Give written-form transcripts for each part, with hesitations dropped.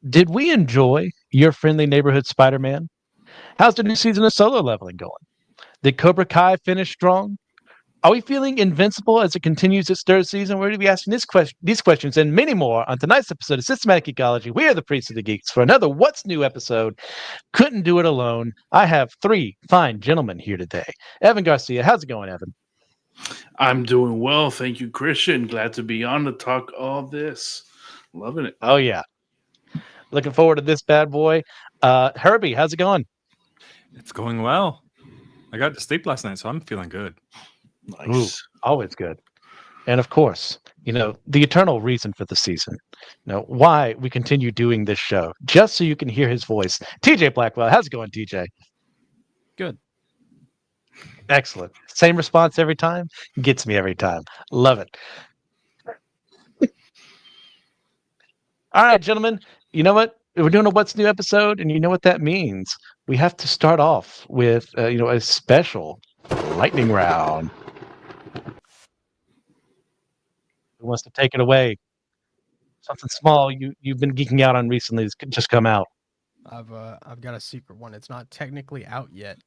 Did we enjoy your friendly neighborhood Spider-Man? How's the new season of Solo Leveling going? Did Cobra Kai finish strong? Are we feeling invincible as it continues its third season? We're going to be asking these questions and many more on tonight's episode of Systematic Ecology. We are the Priests of the Geeks for another What's New episode. Couldn't do it alone. I have three fine gentlemen here today. Evan Garcia, how's it going, Evan? I'm doing well. Thank you, Christian. Glad to be on to talk all this. Loving it. Oh, yeah. Looking forward to this bad boy. Herbie, how's it going? It's going well. I got to sleep last night, so I'm feeling good. Nice. Ooh, always good. And of course, the eternal reason for the season, why we continue doing this show, just so you can hear his voice. TJ Blackwell, how's it going, TJ? Good. Excellent. Same response every time. Gets me every time. Love it. All right, gentlemen. You know what? We're doing a What's New episode, and you know what that means. We have to start off with, a special lightning round. Who wants to take it away? Something small you've been geeking out on recently has just come out. I've got a secret one. It's not technically out yet,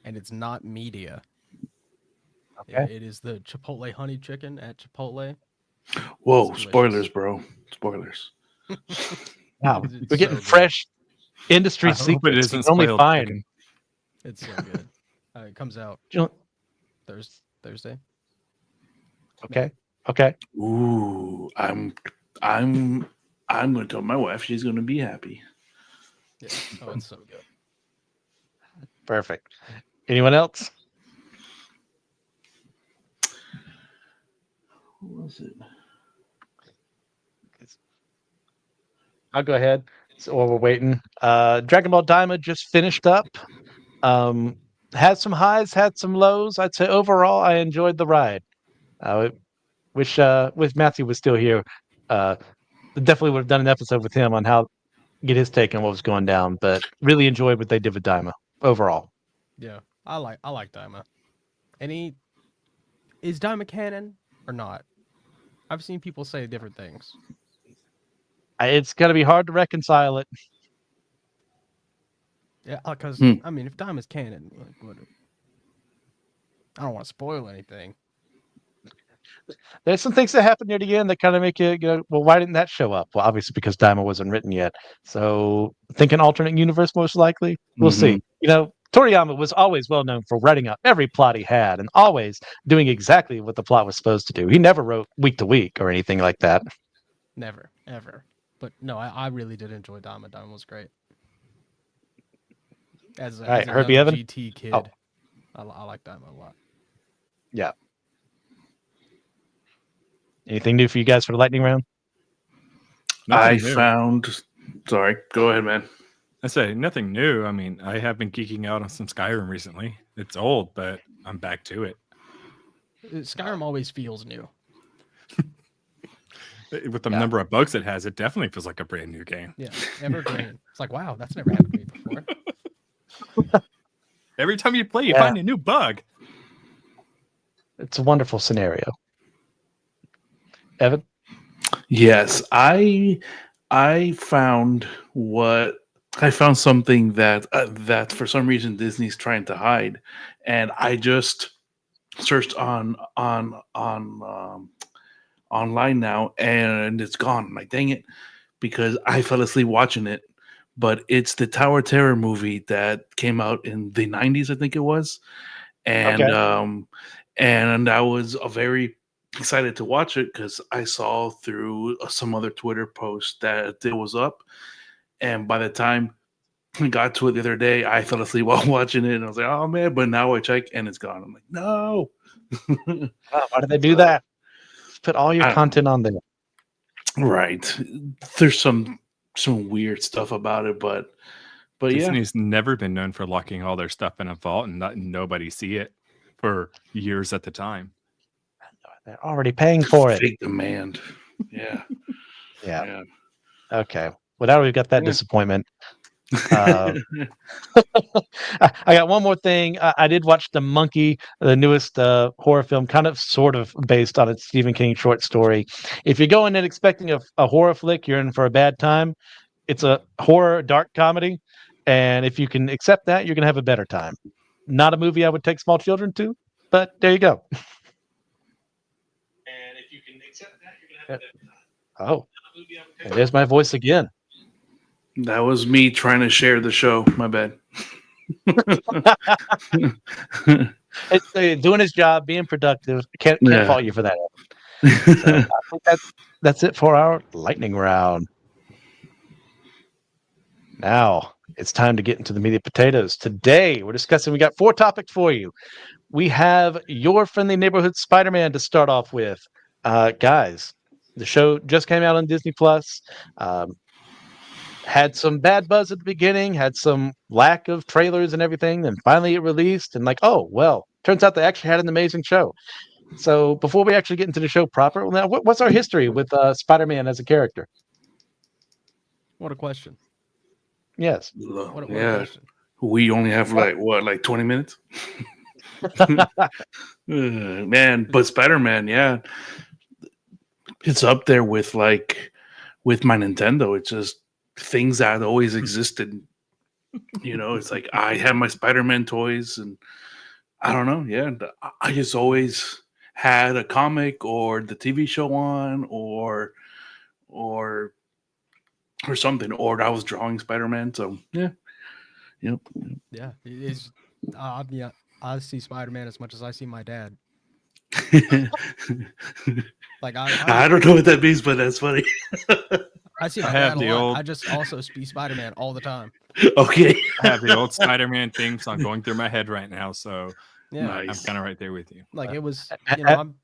and it's not media. Okay. It is the Chipotle honey chicken at Chipotle. Whoa, spoilers, bro. Spoilers. Wow, It's we're getting so good. fresh industry I hope it secrets. isn't It's only spoiled fine. chicken. It's so good. It comes out You know- Thursday. Okay. Okay. Ooh, I'm going to tell my wife she's going to be happy. Yeah. Oh, it's so good. Perfect. Anyone else? What was it? I'll go ahead. So while we're waiting, Dragon Ball Daima just finished up. Had some highs, had some lows. I'd say overall, I enjoyed the ride. Wish Matthew was still here. Definitely would have done an episode with him on how get his take on what was going down. But really enjoyed what they did with Daima overall. Yeah, I like Daima. Is Daima canon or not? I've seen people say different things. It's gonna be hard to reconcile it. Yeah, because Hmm. I mean, if Daima's canon, I don't want to spoil anything. There's some things that happen near the end that kind of make you go, well, why didn't that show up? Well, obviously because Daima wasn't written yet. So think an alternate universe, most likely. We'll see. Toriyama was always well known for writing out every plot he had and always doing exactly what the plot was supposed to do. He never wrote week to week or anything like that. Never, ever. But no, I really did enjoy Daima. Daima was great. As right, a Herbie young Evan? GT kid, Oh. I like Daima a lot. Yeah. Anything new for you guys for the lightning round? I Nothing new. found. Sorry, go ahead, man. I say nothing new. I mean, I have been geeking out on some Skyrim recently. It's old, but I'm back to it. Skyrim always feels new. With the Yeah. number of bugs it has, it definitely feels like a brand new game. Yeah, evergreen. It's like, wow, that's never happened to me before. Every time you play, you Yeah. find a new bug. It's a wonderful scenario. Evan? Yes, I found something that for some reason Disney's trying to hide, and I just searched online now, and it's gone. I'm like, dang it, because I fell asleep watching it. But it's the Tower of Terror movie that came out in the 90s, I think it was, and Okay. and I was very excited to watch it because I saw through some other Twitter post that it was up, and by the time I got to it the other day, I fell asleep while watching it, and I was like, "Oh man!" But now I check, and it's gone. I'm like, "No." Wow, why did they do that? Just put all your I don't content on there. Right. There's some weird stuff about it, but yeah. Disney's never been known for locking all their stuff in a vault and letting nobody see it for years at the time. They're already paying for it. Fake demand. Yeah. Yeah. Yeah. Okay. Well, now we've got that Yeah. disappointment. I got one more thing. I did watch The Monkey, the newest horror film, kind of sort of based on a Stephen King short story. If you're going in expecting a horror flick, you're in for a bad time. It's a horror dark comedy, and if you can accept that, you're gonna have a better time. Not a movie I would take small children to, but there you go. And if you can accept that, you're gonna have a better time. Oh, there's my voice again. That was me trying to share the show. My bad. It's doing his job, being productive. Can't Yeah. fault you for that. So I think that's it for our lightning round. Now it's time to get into the meat and potatoes. Today we're discussing. We got 4 topics for you. We have your friendly neighborhood Spider-Man to start off with. Guys, the show just came out on Disney Plus. Had some bad buzz at the beginning, had some lack of trailers and everything, and finally it released. And oh well, turns out they actually had an amazing show. So before we actually get into the show proper, now what's our history with Spider-Man as a character? What a question. Yes. What a question. We only have like 20 minutes? Man, but Spider-Man, yeah. It's up there with my Nintendo. It's just things that always existed. It's like I have my Spider-Man toys, and I don't know. Yeah, I just always had a comic or the TV show on, or something, or I was drawing Spider-Man. So yeah, yep. Yeah, it's I see Spider-Man as much as I see my dad. Like I don't know what that means, but that's funny. I see my dad a lot. I just also see Spider-Man all the time. Okay. I have the old Spider-Man theme song going through my head right now, so yeah, I'm kind of right there with you. Like it was.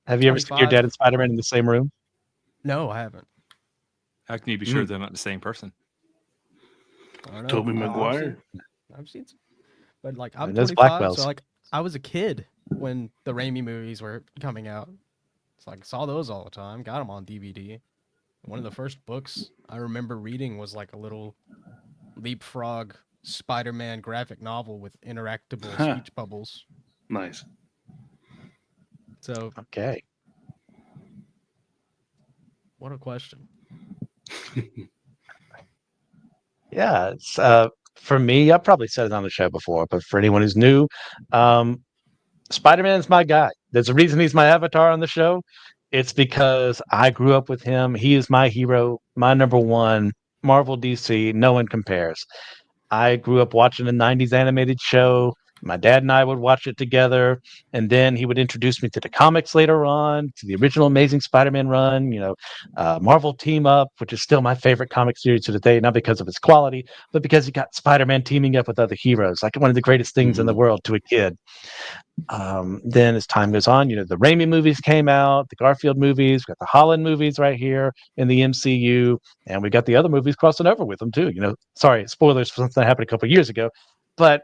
Have you ever seen your dad and Spider-Man in the same room? No, I haven't. How can you be sure they're not the same person? I don't know. Tobey Maguire. I've seen some, but I'm 25, so I was a kid when the Raimi movies were coming out. It's saw those all the time. Got them on DVD. One of the first books I remember reading was a little Leapfrog Spider-Man graphic novel with interactable speech bubbles. Nice. So okay. What a question. Yeah, it's for me. I probably said it on the show before, but for anyone who's new, Spider-Man's my guy. There's a reason he's my avatar on the show. It's because I grew up with him. He is my hero, my number one. Marvel, DC, no one compares. I grew up watching a 90s animated show. My dad and I would watch it together, and then he would introduce me to the comics later on, to the original Amazing Spider-Man run, Marvel Team Up, which is still my favorite comic series to this day, not because of its quality, but because you got Spider-Man teaming up with other heroes, like one of the greatest things in the world to a kid. Then as time goes on, the Raimi movies came out, the Garfield movies, we got the Holland movies right here in the MCU, and we got the other movies crossing over with them too. Sorry, spoilers for something that happened a couple of years ago, but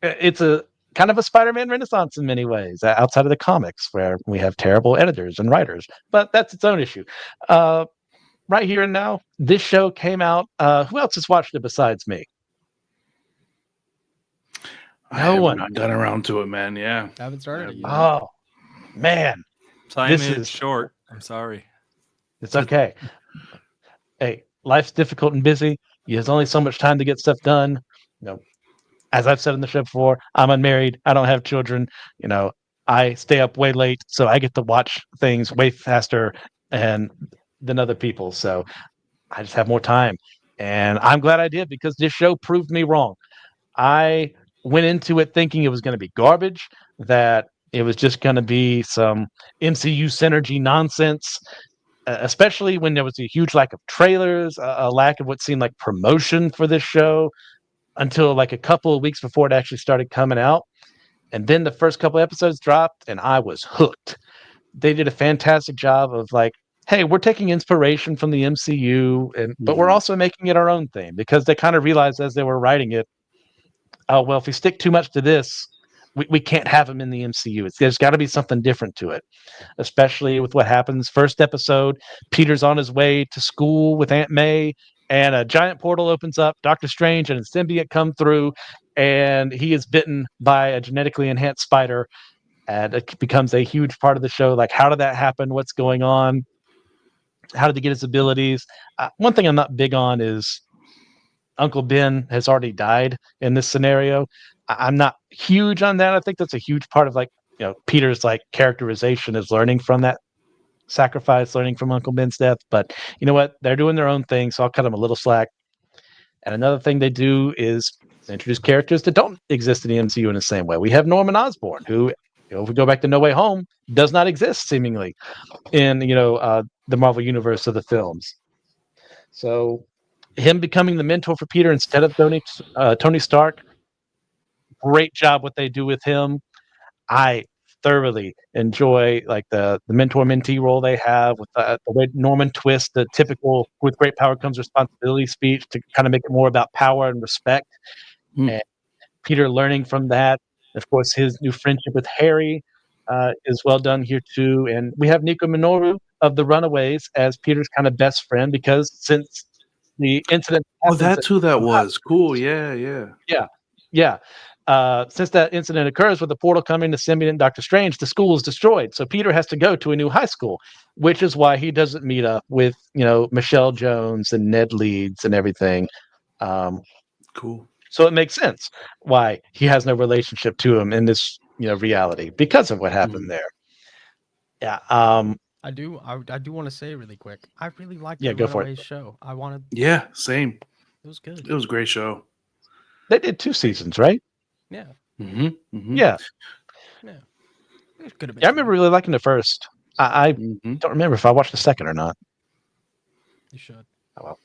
it's a kind of a Spider-Man renaissance in many ways, outside of the comics where we have terrible editors and writers, but that's its own issue. Right here and now, this show came out. Who else has watched it besides me? No one. I've gotten around to it, man. Yeah. I haven't started it yet. Oh, man. Time is short. I'm sorry. It's okay. Hey, life's difficult and busy. There's only so much time to get stuff done. As I've said in the show before, I'm unmarried. I don't have children. I stay up way late, so I get to watch things way faster than other people. So I just have more time. And I'm glad I did, because this show proved me wrong. I went into it thinking it was going to be garbage, that it was just going to be some MCU synergy nonsense, especially when there was a huge lack of trailers, a lack of what seemed like promotion for this show until a couple of weeks before it actually started coming out. And then the first couple episodes dropped and I was hooked. They did a fantastic job of hey, we're taking inspiration from the MCU, but we're also making it our own thing, because they kind of realized as they were writing it, oh, well, if we stick too much to this, we can't have him in the MCU. There's got to be something different to it, especially with what happens. First episode, Peter's on his way to school with Aunt May, and a giant portal opens up. Doctor Strange and a symbiote come through, and he is bitten by a genetically enhanced spider, and it becomes a huge part of the show. How did that happen? What's going on? How did he get his abilities? One thing I'm not big on is Uncle Ben has already died in this scenario. I'm not huge on that. I think that's a huge part of Peter's characterization is learning from that sacrifice, learning from Uncle Ben's death. But you know what? They're doing their own thing, so I'll cut them a little slack. And another thing they do is introduce characters that don't exist in the MCU in the same way. We have Norman Osborn, who, if we go back to No Way Home, does not exist seemingly in the Marvel universe of the films. So him becoming the mentor for Peter instead of Tony Stark, great job what they do with him. I thoroughly enjoy the mentor-mentee role they have with the way Norman twists the typical "with great power comes responsibility" speech to kind of make it more about power and respect. And Peter learning from that. Of course, his new friendship with Harry is well done here too. And we have Nico Minoru of the Runaways as Peter's kind of best friend, because since the incident that's who that was. Cool. Yeah. Since that incident occurs with the portal coming to Symbiont and Doctor Strange, the school is destroyed. So Peter has to go to a new high school, which is why he doesn't meet up with, Michelle Jones and Ned Leeds and everything. Cool. So it makes sense why he has no relationship to him in this, reality because of what happened there. Yeah. I do want to say really quick, I really liked the Runaways show. Yeah, same. It was good. It was a great show. They did 2 seasons, right? Yeah. Yeah. It could have been. Yeah, I remember really liking the first. I don't remember if I watched the second or not. You should. Oh well.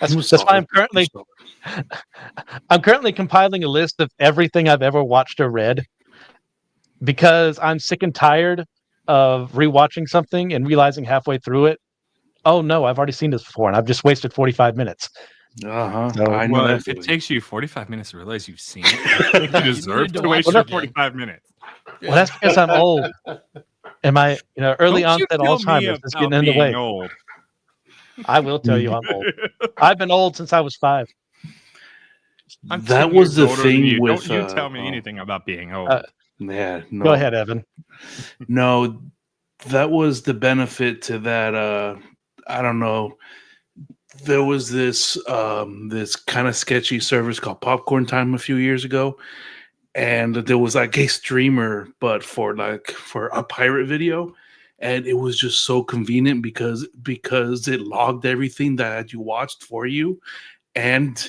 That's why I'm currently compiling a list of everything I've ever watched or read, because I'm sick and tired of rewatching something and realizing halfway through it, oh no, I've already seen this before and I've just wasted 45 minutes. Well, if it takes you 45 minutes to realize you've seen it, I think you deserve to waste your 45 minutes. Well, that's because I'm old. And my early onset Alzheimer's is getting in the way. Old. I will tell you I'm old. I've been old since I was 5. That was the thing with... Don't you tell me anything about being old. No. Go ahead, Evan. No, that was the benefit to that. I don't know. There was this kind of sketchy service called Popcorn Time a few years ago, and there was a streamer, but for a pirate video, and it was just so convenient because it logged everything that you watched for you, and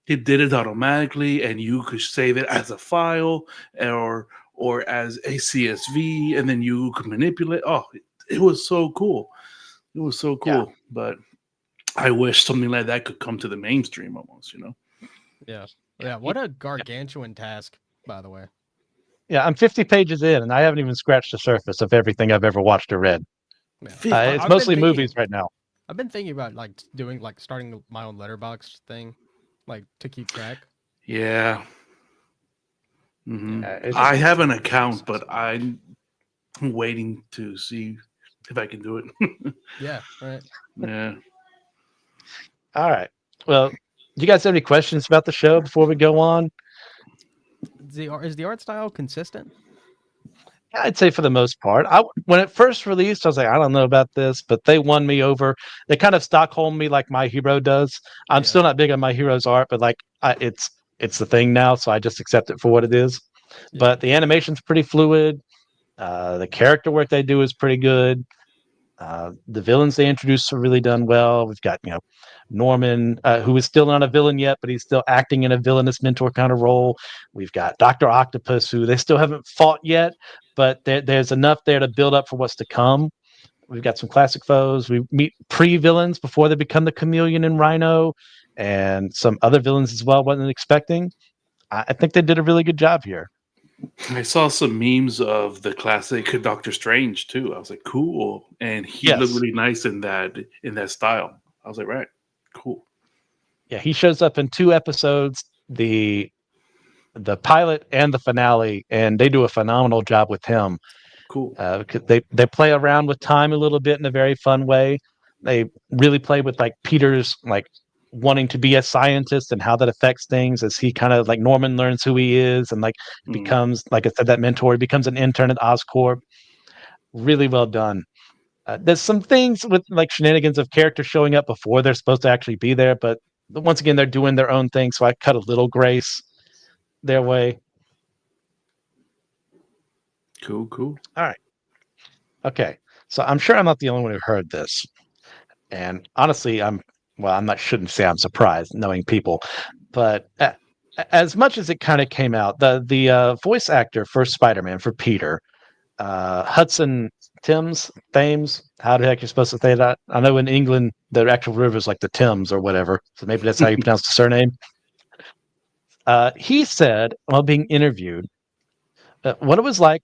it did it automatically, and you could save it as a file or as a CSV, and then you could manipulate. Oh, it was so cool. It was so cool. Yeah. But I wish something like that could come to the mainstream almost, Yeah. What a gargantuan task, by the way. Yeah, I'm 50 pages in, and I haven't even scratched the surface of everything I've ever watched or read. Yeah. It's mostly movies right now. I've been thinking about doing starting my own letterbox thing, to keep track. Yeah. Mm-hmm. I have an account, but I'm waiting to see if I can do it. Yeah, right. Yeah. All right. Well, do you guys have any questions about the show before we go on? Is the art style consistent? I'd say for the most part. When it first released, I was like, I don't know about this, but they won me over. They kind of Stockholm me like My Hero does. I'm still not big on My Hero's art, but it's the thing now, so I just accept it for what it is. Yeah. But the animation's pretty fluid. The character work they do is pretty good. The villains they introduce are really done well. We've got Norman, who is still not a villain yet, but he's still acting in a villainous mentor kind of role. We've got Dr. Octopus, who they still haven't fought yet, but there's enough there to build up for what's to come. We've got some classic foes. We meet pre-villains before they become the Chameleon and Rhino, and some other villains as well. Wasn't expecting. I think they did a really good job here. I saw some memes of the classic Doctor Strange too. I was like, cool, and he looked really nice in that style. I was like, right, cool. Yeah, he shows up in 2 episodes, the pilot and the finale, and they do a phenomenal job with him. Cool. They play around with time a little bit in a very fun way. They really play with Peter's wanting to be a scientist and how that affects things as he kind of Norman learns who he is and becomes, like I said, that mentor. He becomes an intern at Oscorp. Really well done. There's some things with shenanigans of characters showing up before they're supposed to actually be there, but once again, they're doing their own thing, so I cut a little grace their way. Cool. All right. Okay. So I'm sure I'm not the only one who heard this. And honestly, shouldn't say I'm surprised knowing people, but as much as it kind of came out, the voice actor for Spider-Man, for Peter, Hudson Thames, how the heck you're supposed to say that? I know in England, the actual river is like the Thames or whatever. So maybe that's how you pronounce the surname. He said while being interviewed, what it was like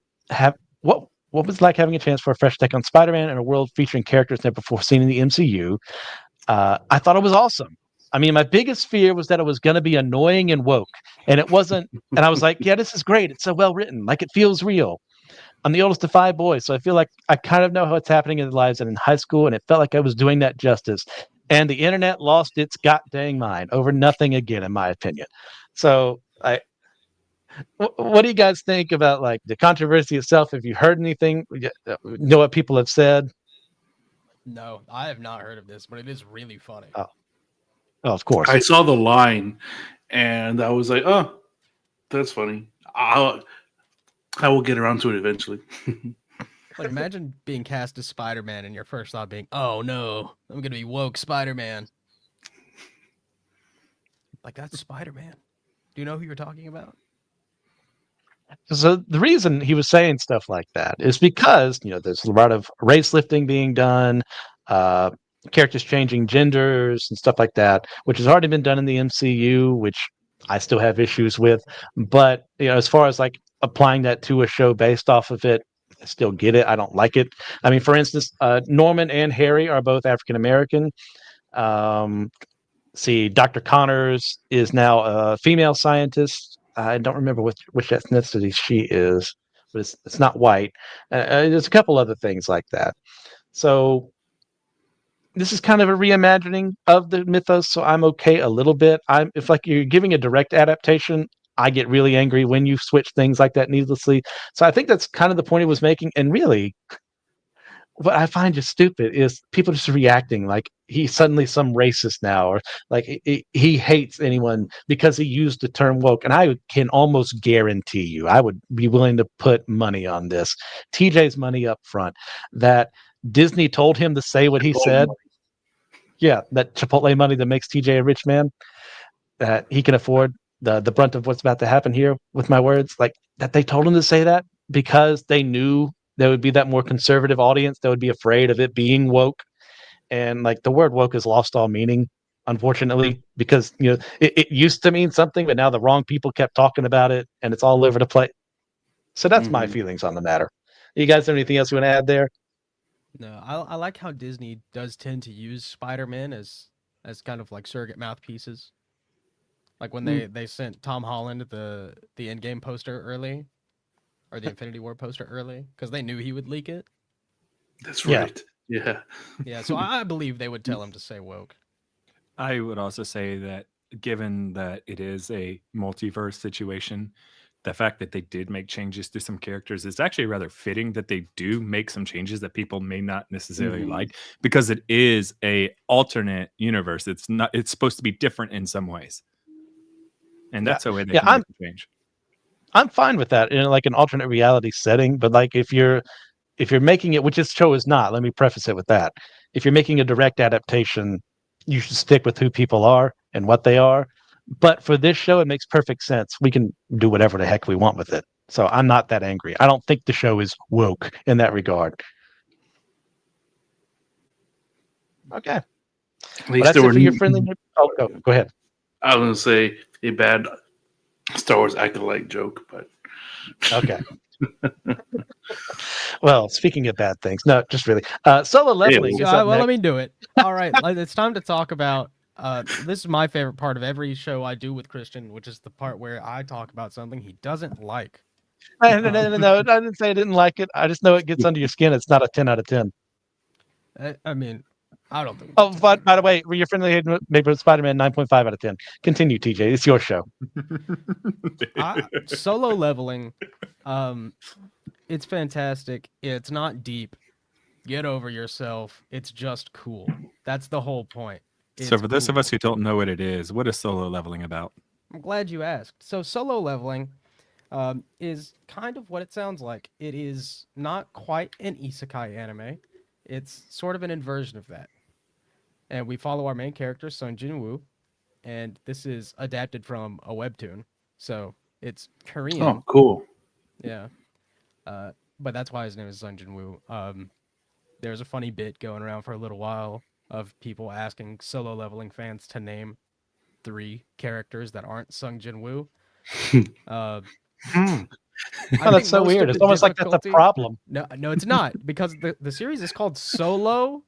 what was like having a chance for a fresh take on Spider-Man in a world featuring characters never before seen in the MCU. I thought it was awesome. I mean, my biggest fear was that it was going to be annoying and woke, and it wasn't. And I was like, yeah, this is great. It's so well written. Like, it feels real. I'm the oldest of 5 boys, so I feel like I kind of know what's happening in their lives and in high school, and it felt like I was doing that justice. And the internet lost its god-dang mind over nothing again, in my opinion. So what do you guys think about like the controversy itself? Have you heard anything? Know what people have said? No, I have not heard of this, but it is really funny. Oh, of course. I saw the line, and I was like, "Oh, that's funny." I will get around to it eventually. Like, imagine being cast as Spider-Man and your first thought being, "Oh no, I'm gonna be woke Spider-Man." Like, that's Spider-Man. Do you know who you're talking about? So the reason he was saying stuff like that is because, there's a lot of race lifting being done, characters changing genders and stuff like that, which has already been done in the MCU, which I still have issues with. But, as far as like applying that to a show based off of it, I still get it. I don't like it. I mean, for instance, Norman and Harry are both African American. Dr. Connors is now a female scientist. I don't remember which ethnicity she is, but it's not white. There's a couple other things like that. So this is kind of a reimagining of the mythos, so I'm okay a little bit. If like you're giving a direct adaptation, I get really angry when you switch things like that needlessly. So I think that's kind of the point he was making. And really, what I find just stupid is people just reacting like he's suddenly some racist now, or like he hates anyone because he used the term woke. And I can almost guarantee you, I would be willing to put money on this, TJ's money up front, that Disney told him to say what he said. Yeah, that Chipotle money that makes TJ a rich man, that he can afford the brunt of what's about to happen here with my words, like that they told him to say that because they knew there would be that more conservative audience that would be afraid of it being woke. And like the word woke has lost all meaning, unfortunately, because it used to mean something, but now the wrong people kept talking about it and it's all over the place. So that's my feelings on the matter. You guys have anything else you want to add there? No, I like how Disney does tend to use Spider-Man as kind of like surrogate mouthpieces. Like when they sent Tom Holland the Endgame poster early, or the Infinity War poster early, because they knew he would leak it. That's right. Yeah. Yeah, so I believe they would tell him to say woke. I would also say that given that it is a multiverse situation, the fact that they did make changes to some characters is actually rather fitting that they do make some changes that people may not necessarily like, because it is a alternate universe. It's supposed to be different in some ways. And that's a way they can make a change. I'm fine with that in like an alternate reality setting, but like if you're making it, which this show is not, let me preface it with that. If you're making a direct adaptation, you should stick with who people are and what they are. But for this show, it makes perfect sense. We can do whatever the heck we want with it. So I'm not that angry. I don't think the show is woke in that regard. Okay. At least that's it for your friendly. Oh, go ahead. I was going to say a bad Star Wars acolyte joke, but okay. Well, speaking of bad things, no, just really. Solo Leveling. Let me do it. All right, it's time to talk about. This is my favorite part of every show I do with Christian, which is the part where I talk about something he doesn't like. No, I didn't say I didn't like it. I just know it gets under your skin. It's not a 10 out of 10. I mean, I don't think. Oh, but by the way, your friendly neighborhood Spider-Man 9.5 out of 10. Continue, TJ. It's your show. Solo Leveling. It's fantastic. It's not deep. Get over yourself. It's just cool. That's the whole point. So for those of us who don't know what it is, what is Solo Leveling about? I'm glad you asked. So Solo Leveling is kind of what it sounds like. It is not quite an isekai anime. It's sort of an inversion of that. And we follow our main character, Sung Jin Woo, and this is adapted from a webtoon. So it's Korean. Oh, cool. Yeah. But that's why his name is Sung Jin Woo. There's a funny bit going around for a little while of people asking Solo Leveling fans to name 3 characters that aren't Sung Jin Woo. That's so weird. It's almost like that's a problem. No, it's not, because the series is called Solo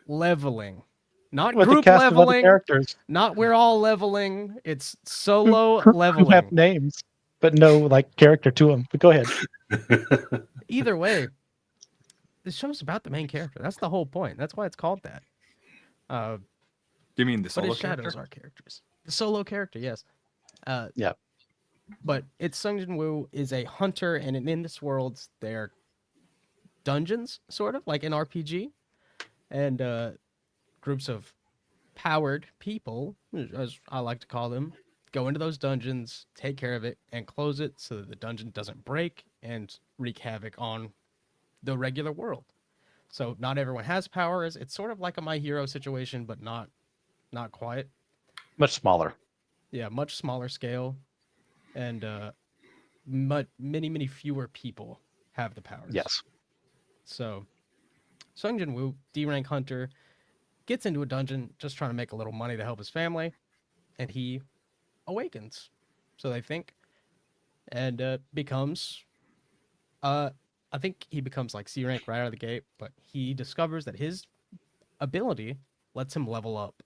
Leveling, not with group the cast leveling. Of other characters. Not we're all leveling. It's Solo Leveling. Who have names, but no like character to them. But go ahead. Either way, the show's about the main character. That's the whole point. That's why it's called that. You mean the but solo it shadows our characters. The solo character, yes. Yeah. But it's Sung Jin Woo is a hunter, and in this world, they're dungeons, sort of like an RPG, and groups of powered people, as I like to call them, go into those dungeons, take care of it, and close it so that the dungeon doesn't break and wreak havoc on the regular world. So not everyone has powers. It's sort of like a My Hero situation, but not quite. Much smaller. Yeah, much smaller scale, and many fewer people have the powers. Yes. So Sung Jin Woo, D-rank hunter, gets into a dungeon just trying to make a little money to help his family, and he awakens, so they think, and becomes I think he becomes like C rank right out of the gate, but he discovers that his ability lets him level up.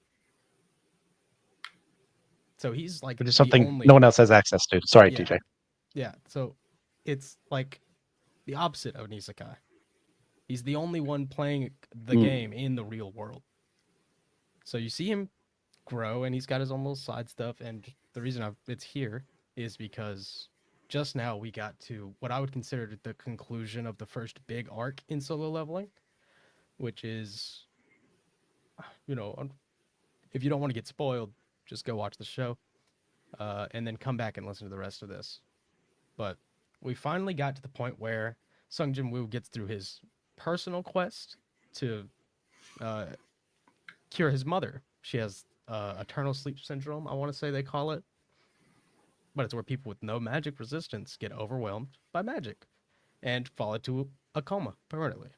So he's like, which is something no one else has access to. Sorry, yeah. TJ. Yeah, so it's like the opposite of an isekai. He's the only one playing the game in the real world. So you see him grow, and he's got his own little side stuff. And the reason it's here is because just now we got to what I would consider the conclusion of the first big arc in Solo Leveling, which is, if you don't want to get spoiled, just go watch the show, and then come back and listen to the rest of this. But we finally got to the point where Sung Jin Woo gets through his personal quest to cure his mother. She has eternal sleep syndrome, I want to say they call it. But it's where people with no magic resistance get overwhelmed by magic and fall into a coma permanently.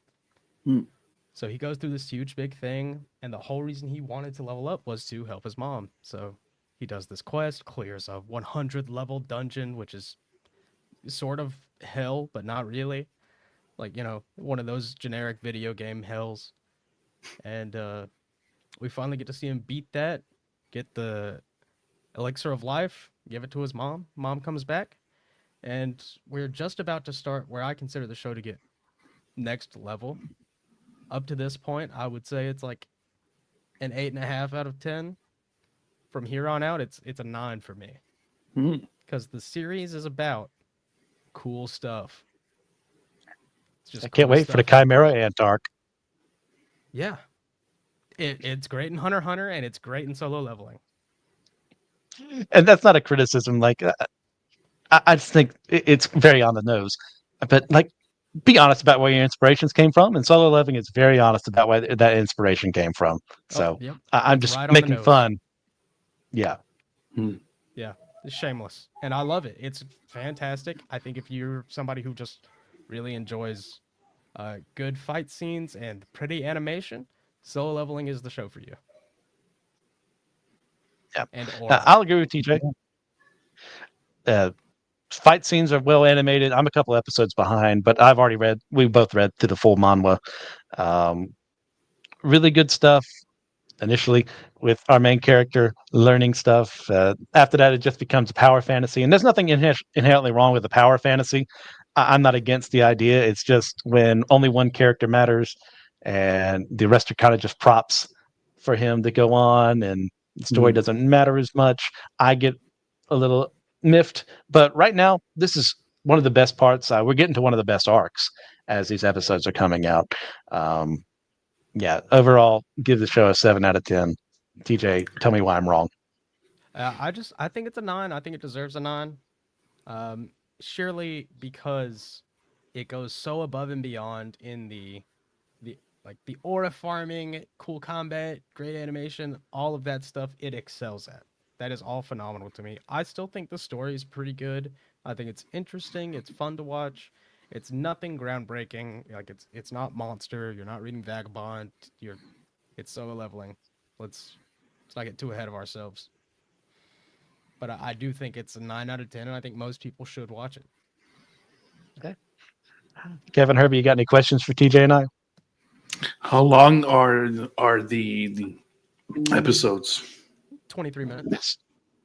So he goes through this huge big thing, and the whole reason he wanted to level up was to help his mom. So he does this quest, clears a 100 level dungeon, which is sort of hell, but not really. Like, one of those generic video game hells. And we finally get to see him beat that, get the elixir of life, give it to his mom. Mom comes back, and we're just about to start where I consider the show to get next level. Up to this point, I would say it's like an 8.5 out of 10. From here on out, it's a 9 for me. Because the series is about cool stuff. I can't wait for the Chimera Ant arc. Yeah. It's great in Hunter x Hunter, and it's great in Solo Leveling. And that's not a criticism. Like, I just think it's very on the nose. But, like, be honest about where your inspirations came from. And Solo Leveling is very honest about where that inspiration came from. So yep. I'm just right making fun. Yeah. Yeah. It's shameless. And I love it. It's fantastic. I think if you're somebody who just really enjoys good fight scenes and pretty animation, Solo Leveling is the show for you. Yeah. I'll agree with TJ. Fight scenes are well animated. I'm a couple episodes behind, but we both read through the full manhwa. Really good stuff initially with our main character learning stuff. After that, it just becomes a power fantasy. And there's nothing inherently wrong with the power fantasy. I'm not against the idea. It's just when only one character matters and the rest are kind of just props for him to go on, and the story doesn't matter as much, I get a little miffed. But right now, this is one of the best parts. We're getting to one of the best arcs as these episodes are coming out. Overall, give the show a 7 out of 10. TJ, tell me why I'm wrong. I think it's a 9. I think it deserves a 9. Surely because it goes so above and beyond in the the aura farming, cool combat, great animation, all of that stuff it excels at. That is all phenomenal to me. I still think the story is pretty good. I think it's interesting, it's fun to watch. It's nothing groundbreaking. Like it's not Monster, you're not reading Vagabond, it's Solo Leveling. Let's not get too ahead of ourselves. But I do think it's a 9 out of 10, and I think most people should watch it. Okay. Kevin, Herbie, you got any questions for TJ and I? How long are the episodes? 23 minutes.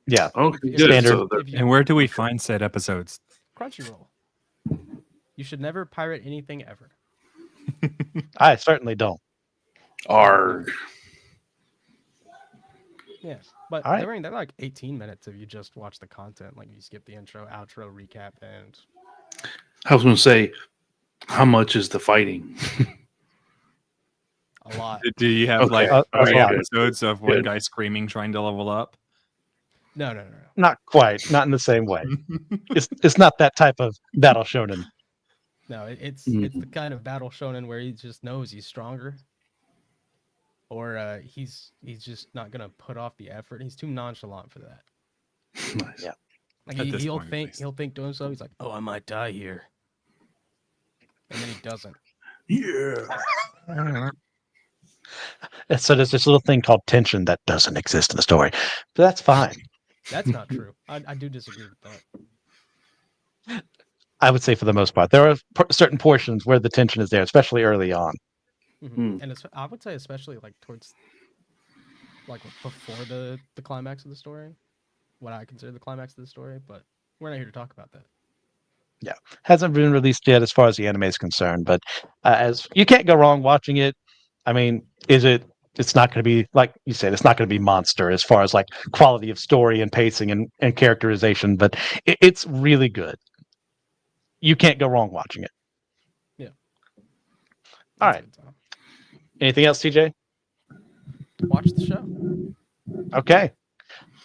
Yeah. Okay, If- good. Standard. And where do we find said episodes? Crunchyroll. You should never pirate anything ever. I certainly don't. Are Yeah, but All right. they're like 18 minutes if you just watch the content. Like you skip the intro, outro, recap, and I was going to say, how much is the fighting? a lot. Do you have Okay. like All three right. episodes of one Good. guy screaming trying to level up? No. Not quite. Not in the same way. It's not that type of battle shonen. No, it's Mhm. the kind of battle shonen where he just knows he's stronger, or he's just not gonna put off the effort. He's too nonchalant for that. Nice. Yeah. Like At this he'll point, at think least. he'll think to himself, he's like, "Oh, I might die here," and then he doesn't. Yeah. So there's this little thing called tension that doesn't exist in the story. But that's fine. That's not true. I do disagree with that. I would say for the most part. There are certain portions where the tension is there, especially early on. Hmm. And I would say especially like towards like before the climax of the story, what I consider the climax of the story. But we're not here to talk about that. Hasn't been released yet as far as the anime is concerned, but as you can't go wrong watching it. I mean, it's not going to be, like you said, it's not going to be Monster as far as like quality of story and pacing and characterization, but it's really good. You can't go wrong watching it. Yeah. All That's a right. good time. Anything else, TJ? Watch the show. Okay.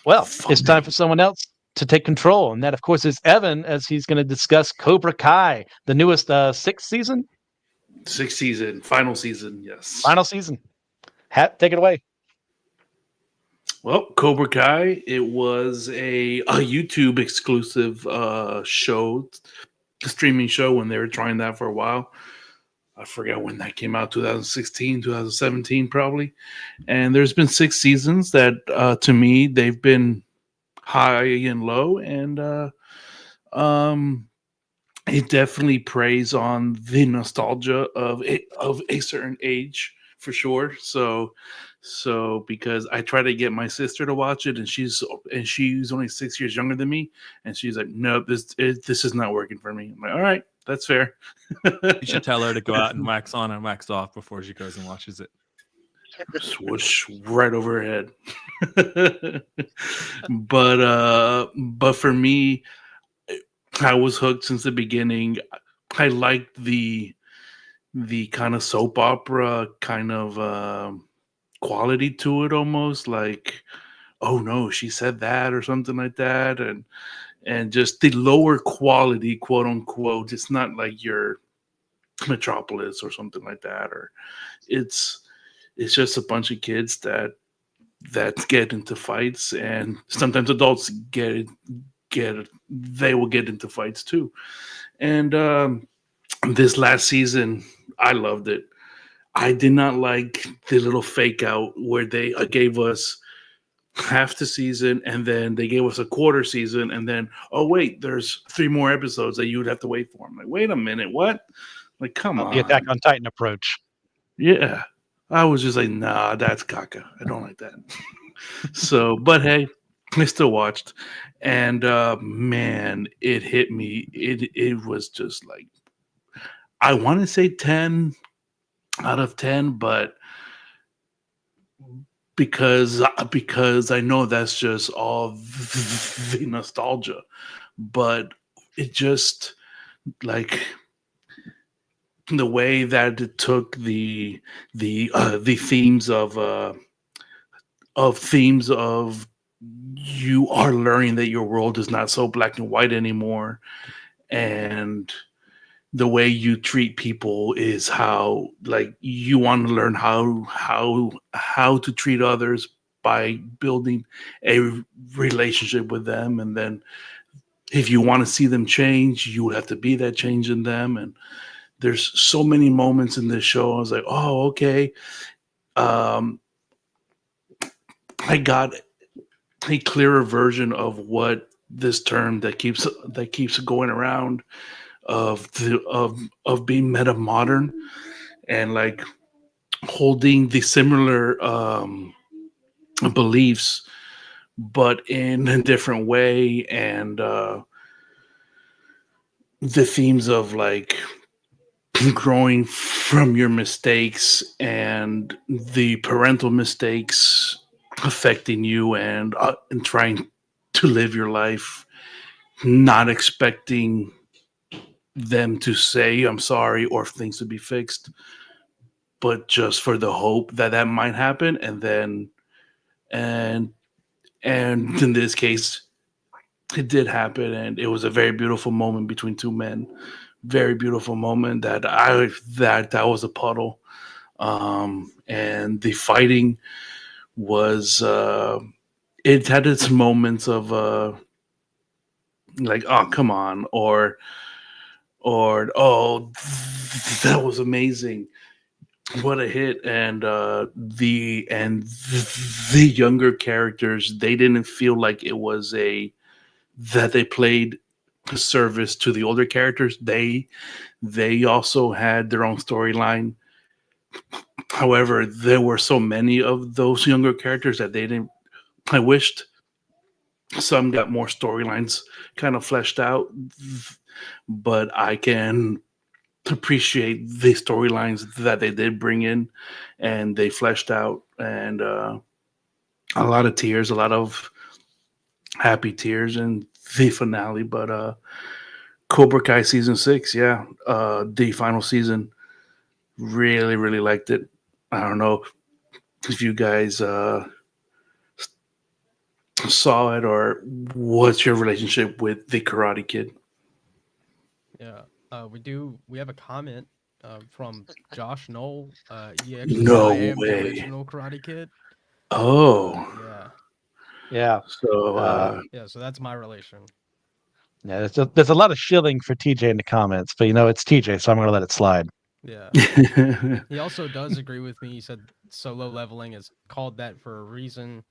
Well, it's time for someone else to take control, and that, of course, is Evan, as he's going to discuss Cobra Kai, the newest 6th season, 6th season, final season, yes. final season. Take it away. Well, Cobra Kai, it was a YouTube exclusive show, streaming show when they were trying that for a while. I forget when that came out, 2016, 2017 probably. And there's been 6 seasons that, to me, they've been high and low. And it definitely preys on the nostalgia of a certain age, for sure. So because I try to get my sister to watch it, and she's only 6 years younger than me, and she's like, "No, this is not working for me." I'm like, "All right, that's fair." You should tell her to go out and wax on and wax off before she goes and watches it. Swoosh right over her head. But for me, I was hooked since the beginning. I liked the kind of soap opera kind of quality to it, almost like, oh no, she said that or something like that, and just the lower quality, quote unquote. It's not like your Metropolis or something like that, or it's just a bunch of kids that get into fights, and sometimes adults they will get into fights too. And this last season, I loved it. I did not like the little fake out where they gave us half the season, and then they gave us a quarter season, and then, oh wait, there's 3 more episodes that you would have to wait for. I'm like, wait a minute, what? Like, come on. The Attack on Titan approach. Yeah. I was just like, nah, that's caca. I don't like that. So, but hey, I still watched, and man, it hit me. It was just like, I want to say 10 out of 10, but because I know that's just all the nostalgia, but it just, like, the way that it took the themes of themes of you are learning that your world is not so black and white anymore, and the way you treat people is how, like, you want to learn how to treat others by building a relationship with them, and then if you want to see them change, you have to be that change in them. And there's so many moments in this show I was like, oh, okay. I got a clearer version of what this term that keeps going around of being meta modern, and like holding the similar beliefs but in a different way, and the themes of like growing from your mistakes and the parental mistakes affecting you, and trying to live your life not expecting them to say I'm sorry or things to be fixed, but just for the hope that that might happen. And then and in this case it did happen, and it was a very beautiful moment between two men. Very beautiful moment that was a puddle. And the fighting was it had its moments of like, oh come on, or oh that was amazing, what a hit. And the younger characters, they didn't feel like it was that they played a service to the older characters. They also had their own storyline. However, there were so many of those younger characters that they didn't. I wished some got more storylines kind of fleshed out, but I can appreciate the storylines that they did bring in and they fleshed out, and a lot of tears, a lot of happy tears in the finale. But Cobra Kai season 6, yeah, the final season, really, really liked it. I don't know if you guys saw it, or what's your relationship with the Karate Kid? Yeah, we have a comment from Josh Knoll. He actually No said, I am way. the original Karate Kid. Oh, Yeah. so yeah, so that's my relation. Yeah, there's a lot of shilling for TJ in the comments, but it's TJ, so I'm going to let it slide. Yeah. He also does agree with me. He said Solo Leveling is called that for a reason.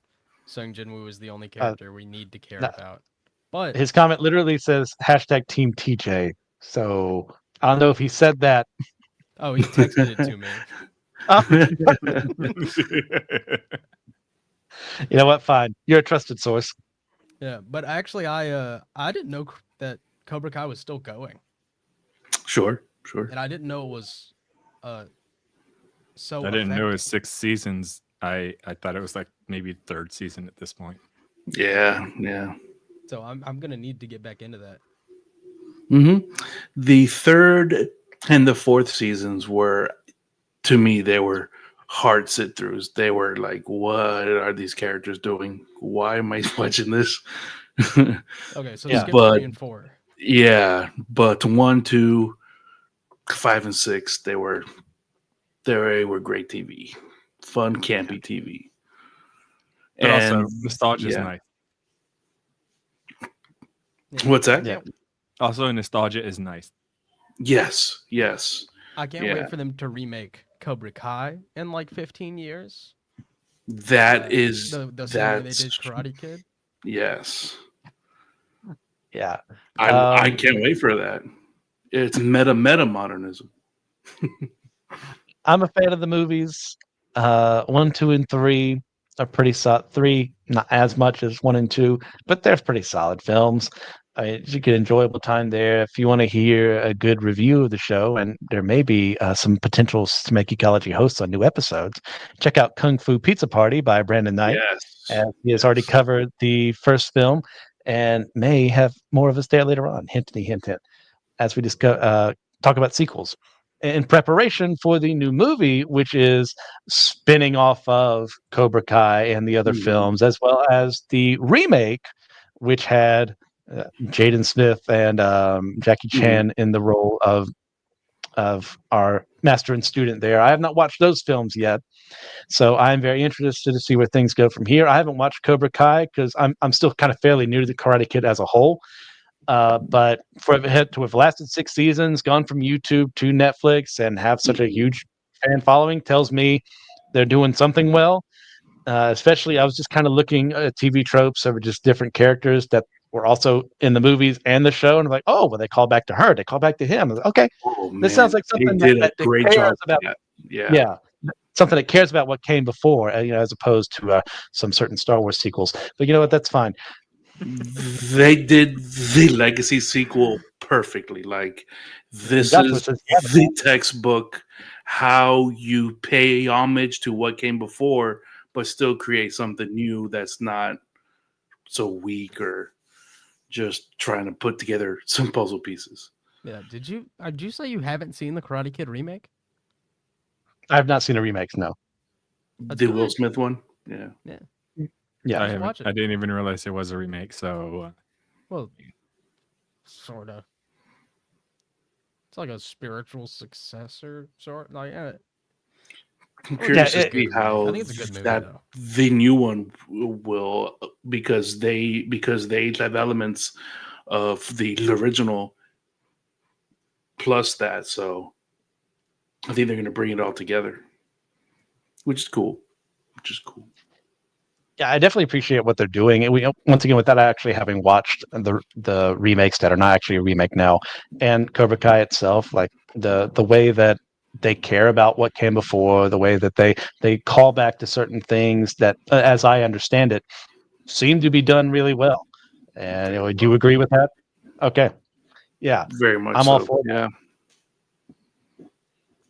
Sung Jinwoo is the only character we need to care about. But his comment literally says #Team TJ. So I don't know if he said that. Oh, he texted it to me. You know what? Fine. You're a trusted source. Yeah, but actually, I didn't know that Cobra Kai was still going. Sure. And I didn't know it was so I didn't know it was effective. 6 seasons. I thought it was like maybe 3rd season at this point. Yeah. So I'm gonna need to get back into that. Mm-hmm. The 3rd and the 4th seasons were, to me, they were hard sit-throughs. They were like, what are these characters doing? Why am I watching this? Okay, so skip 3 and 4. Yeah, but 1, 2, 5, and 6, they were great TV. Fun, campy TV. But and also, nostalgia is nice. What's that? Yeah. Also, nostalgia is nice. Yes. I can't wait for them to remake Cobra Kai in like 15 years. That is the same way they did Karate Kid. Yes. Yeah. I can't wait for that. It's meta modernism. I'm a fan of the movies. 1, 2, and 3 are pretty solid. 3, not as much as 1 and 2, but they're pretty solid films. You get enjoyable time there. If you want to hear a good review of the show, and there may be some potential Smek Ecology hosts on new episodes, check out Kung Fu Pizza Party by Brandon Knight. Yes. He has already covered the first film and may have more of us there later on. Hint, as we talk about sequels. in preparation for the new movie, which is spinning off of Cobra Kai and the other films, as well as the remake, which had Jaden Smith and Jackie Chan in the role of our master and student there. I have not watched those films yet, so I'm very interested to see where things go from here. I haven't watched Cobra Kai because I'm still kind of fairly new to the Karate Kid as a whole. But for it to have lasted 6 seasons, gone from YouTube to Netflix, and have such a huge fan following tells me they're doing something well. Especially, I was just kind of looking at TV tropes of just different characters that were also in the movies and the show, and I'm like, oh, well, they call back to her, they call back to him. Like, okay, this sounds like something that great job about. Yeah, something that cares about what came before, as opposed to some certain Star Wars sequels. But you know what? That's fine. They did the Legacy sequel perfectly. Like, this is the textbook how you pay homage to what came before, but still create something new that's not so weak or just trying to put together some puzzle pieces. Yeah. Did you say you haven't seen the Karate Kid remake? I have not seen a remake. No. The Will Smith one. Yeah. I didn't even realize it was a remake. So, well, sort of. It's like a spiritual successor, sort. Like, I'm curious to see how I think it's a good movie, though. The new one will, because they have elements of the original plus that, so I think they're going to bring it all together, which is cool. Yeah, I definitely appreciate what they're doing. And once again, without actually having watched the remakes that are not actually a remake now, and Cobra Kai itself, like the way that they care about what came before, the way that they call back to certain things that, as I understand it, seem to be done really well. And do you agree with that? Okay, yeah, very much. I'm all for that. Yeah.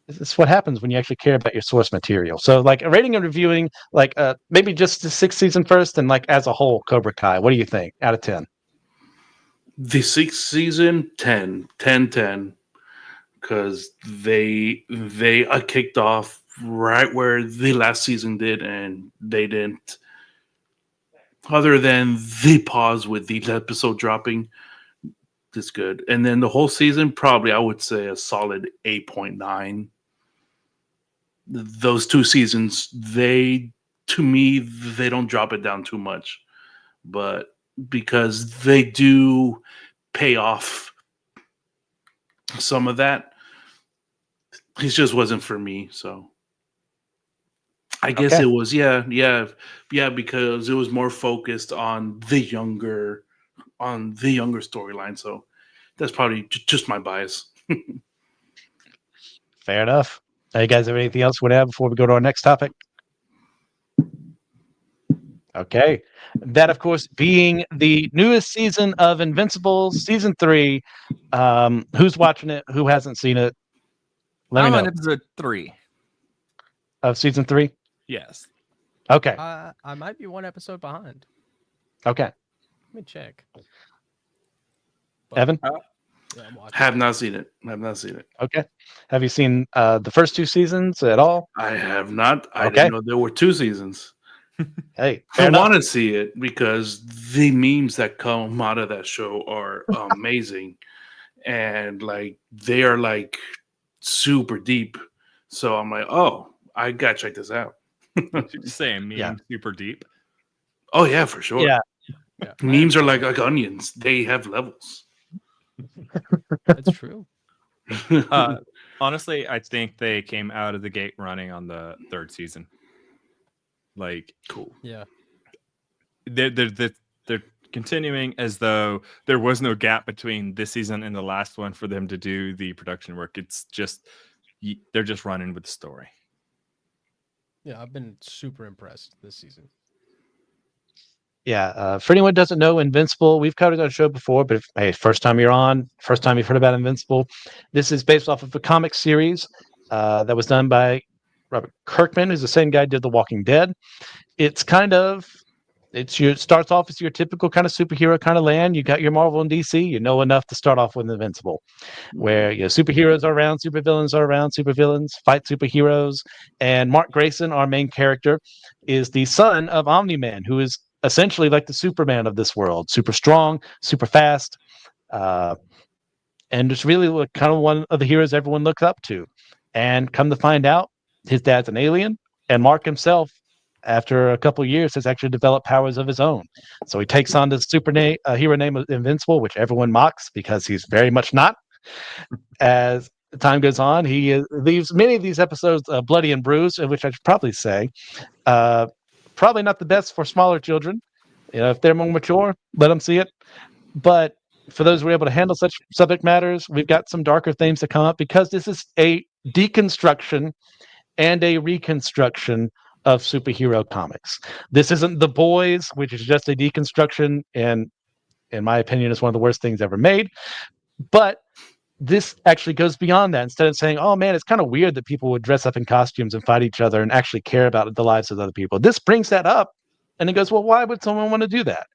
This is what happens when you actually care about your source material. So, like, rating and reviewing, like, maybe just the 6th season first, and like as a whole, Cobra Kai. What do you think out of 10? The 6th season, 10, because they kicked off right where the last season did, and they didn't. Other than the pause with the episode dropping, it's good. And then the whole season, probably I would say a solid 8.9. Those 2 seasons, to me, they don't drop it down too much, but because they do pay off some of that, it just wasn't for me. So I guess it was, because it was more focused on the younger storyline. So that's probably just my bias. Fair enough. You guys have anything else you want to add before we go to our next topic? Okay. That, of course, being the newest season of Invincible, season 3. Who's watching it? Who hasn't seen it? I'm on episode 3 of season 3. Yes. Okay. I might be 1 episode behind. Okay. Let me check. Evan? Yeah, have not seen it. Okay. Have you seen the first 2 seasons at all? I have not. I didn't know there were 2 seasons. Hey, I want to see it because the memes that come out of that show are amazing, and like they are like super deep. So I'm like, oh, I gotta check this out. You're saying meme super deep? Oh yeah, for sure. Yeah. Memes are like onions. They have levels. That's true. Honestly, I think they came out of the gate running on the 3rd season. Like, cool. Yeah. They're continuing as though there was no gap between this season and the last one for them to do the production work. It's just they're just running with the story. Yeah, I've been super impressed this season. Yeah, for anyone who doesn't know, Invincible, we've covered that show before, but first time you're on, first time you've heard about Invincible, this is based off of a comic series that was done by Robert Kirkman, who's the same guy who did The Walking Dead. It's kind of It starts off as your typical kind of superhero kind of land. You got your Marvel and DC. You know enough to start off with Invincible, where superheroes are around, supervillains are around, supervillains fight superheroes. And Mark Grayson, our main character, is the son of Omni-Man, who is essentially like the Superman of this world, super strong, super fast, and just really kind of one of the heroes everyone looks up to. And come to find out, his dad's an alien, and Mark himself, after a couple of years, has actually developed powers of his own. So he takes on this hero named Invincible, which everyone mocks because he's very much not. As time goes on, he leaves many of these episodes bloody and bruised, which I should probably say. Probably not the best for smaller children. If they're more mature, let them see it. But for those who are able to handle such subject matters, we've got some darker themes to come up because this is a deconstruction and a reconstruction of superhero comics. This isn't The Boys, which is just a deconstruction, and in my opinion, is one of the worst things ever made. But this actually goes beyond that. Instead of saying, oh man, it's kind of weird that people would dress up in costumes and fight each other and actually care about the lives of other people. This brings that up and it goes, well, why would someone want to do that?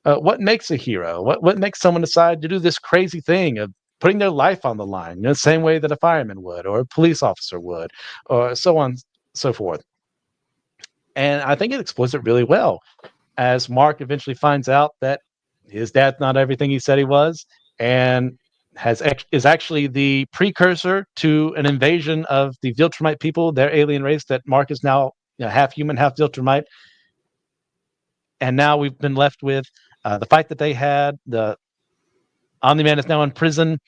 What makes a hero? What makes someone decide to do this crazy thing of putting their life on the line, the same way that a fireman would, or a police officer would, or so on, so forth. And I think it explores it really well, as Mark eventually finds out that his dad's not everything he said he was, and is actually the precursor to an invasion of the Viltrumite people, their alien race that Mark is now half human, half Viltrumite. And now we've been left with the fight that they had. The Omni-Man is now in prison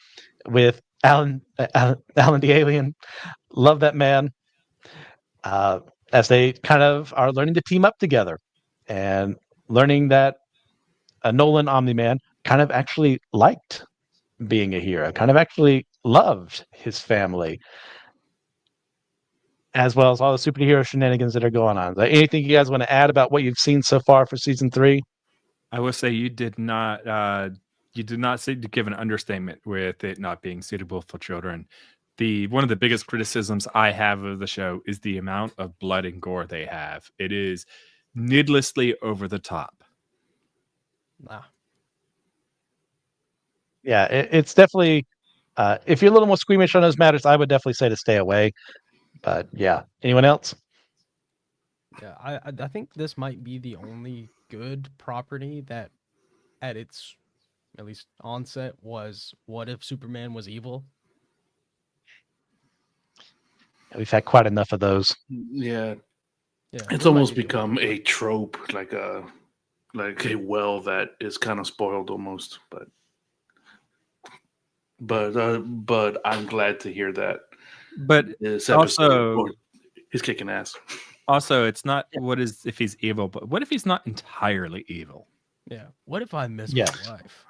with Alan the alien. Love that man. As they kind of are learning to team up together and learning that Nolan Omni-Man kind of actually liked being a hero, kind of actually loved his family, as well as all the superhero shenanigans that are going on. Anything you guys want to add about what you've seen so far for season 3? I will say you did not say to give an understatement with it not being suitable for children. One of the biggest criticisms I have of the show is the amount of blood and gore they have. It is needlessly over the top. Yeah, it's definitely if you're a little more squeamish on those matters, I would definitely say to stay away. But yeah, anyone else? Yeah, I think this might be the only good property that at its at least onset was what if Superman was evil? We've had quite enough of those. Yeah, it's almost become a trope, like a well that is kind of spoiled almost. But I'm glad to hear that. But this also, he's kicking ass. Also, it's not what is if he's evil, but what if he's not entirely evil? Yeah. What if I miss my wife?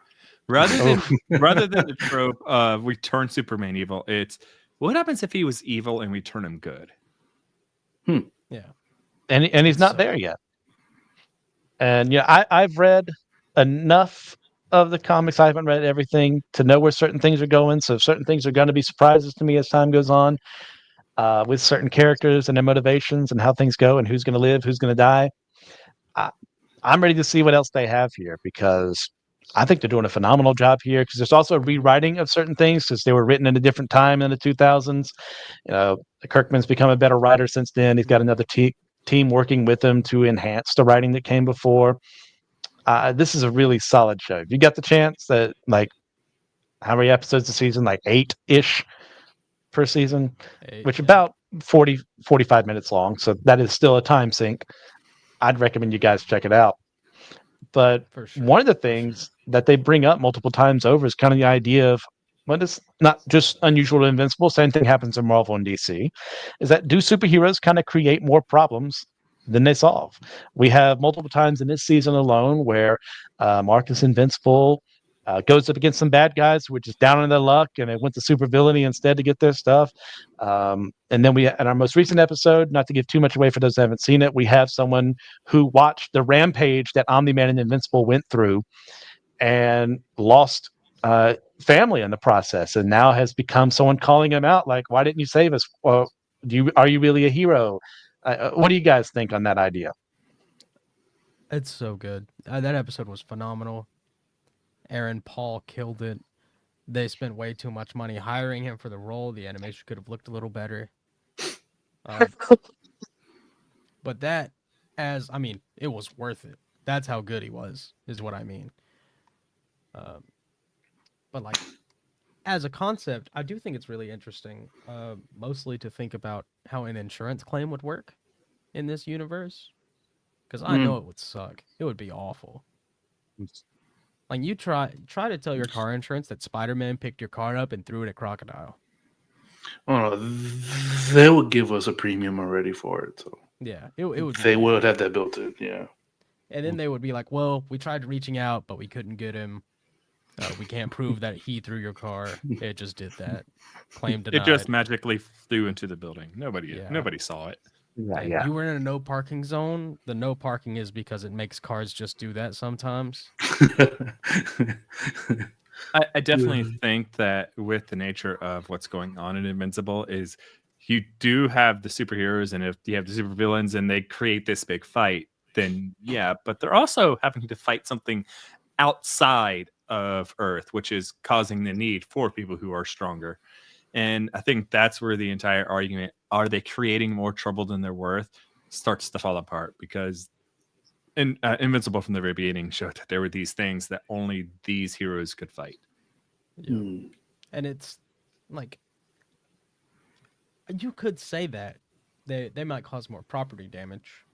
Rather than the trope of we turn Superman evil, it's what happens if he was evil and we turn him good? Yeah. And he's not there yet. And I've read enough of the comics. I haven't read everything to know where certain things are going. So certain things are going to be surprises to me as time goes on, with certain characters and their motivations and how things go and who's going to live, who's going to die. I'm ready to see what else they have here, because I think they're doing a phenomenal job here, because there's also a rewriting of certain things because they were written in a different time in the 2000s. Kirkman's become a better writer since then. He's got another team working with him to enhance the writing that came before. This is a really solid show. If you got the chance, that how many episodes a season? 8-ish per season, which about 45 minutes long. So that is still a time sink. I'd recommend you guys check it out. But one of the things that they bring up multiple times over is kind of the idea of what is not just unusual to Invincible. Same thing happens in Marvel and DC. Is that do superheroes kind of create more problems than they solve? We have multiple times in this season alone where Marcus Invincible goes up against some bad guys who are just down on their luck, and it went to supervillainy instead to get their stuff. And then in our most recent episode, not to give too much away for those who haven't seen it, we have someone who watched the rampage that Omni-Man and Invincible went through and lost family in the process, and now has become someone calling him out, like, why didn't you save us? Well, are you really a hero? What do you guys think on that idea? It's so good. That episode was phenomenal. Aaron Paul killed it. They spent way too much money hiring him for the role. The animation could have looked a little better. But that, it was worth it. That's how good he was, is what I mean. But like, as a concept, I do think it's really interesting, mostly to think about how an insurance claim would work in this universe. Because I know it would suck. It would be awful. Like, you try to tell your car insurance that Spider-Man picked your car up and threw it at Crocodile. Oh, they would give us a premium already for it. So yeah, it would. They would have that built in. Yeah. And then they would be like, "Well, we tried reaching out, but we couldn't get him. We can't prove that he threw your car. It just did that. Claim denied. It just magically flew into the building. Nobody saw it. Yeah. You were in a no parking zone. The no parking is because it makes cars just do that sometimes. I definitely think that with the nature of what's going on in Invincible is you do have the superheroes, and if you have the supervillains and they create this big fight, then yeah, but they're also having to fight something outside of Earth, which is causing the need for people who are stronger. And I think that's where the entire argument, are they creating more trouble than they're worth, starts to fall apart, because Invincible from the very beginning showed that there were these things that only these heroes could fight. Yeah. And it's like, you could say that they might cause more property damage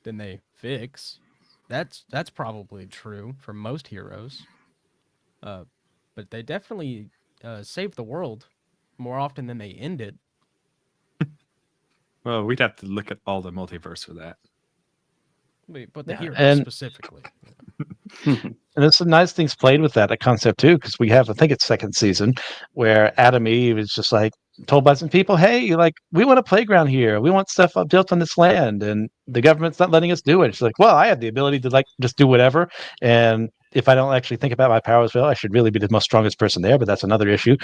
than they fix. That's probably true for most heroes. But they definitely save the world more often than they end it. Well, we'd have to look at all the multiverse for that. But the heroes specifically. And there's some nice things played with that concept too, because we have, I think it's second season, where Adam Eve is just like told by some people, "Hey, like, we want a playground here. We want stuff built on this land, and the government's not letting us do it." She's like, "Well, I have the ability to like just do whatever, and if I don't actually think about my powers well, I should really be the most strongest person there, but that's another issue."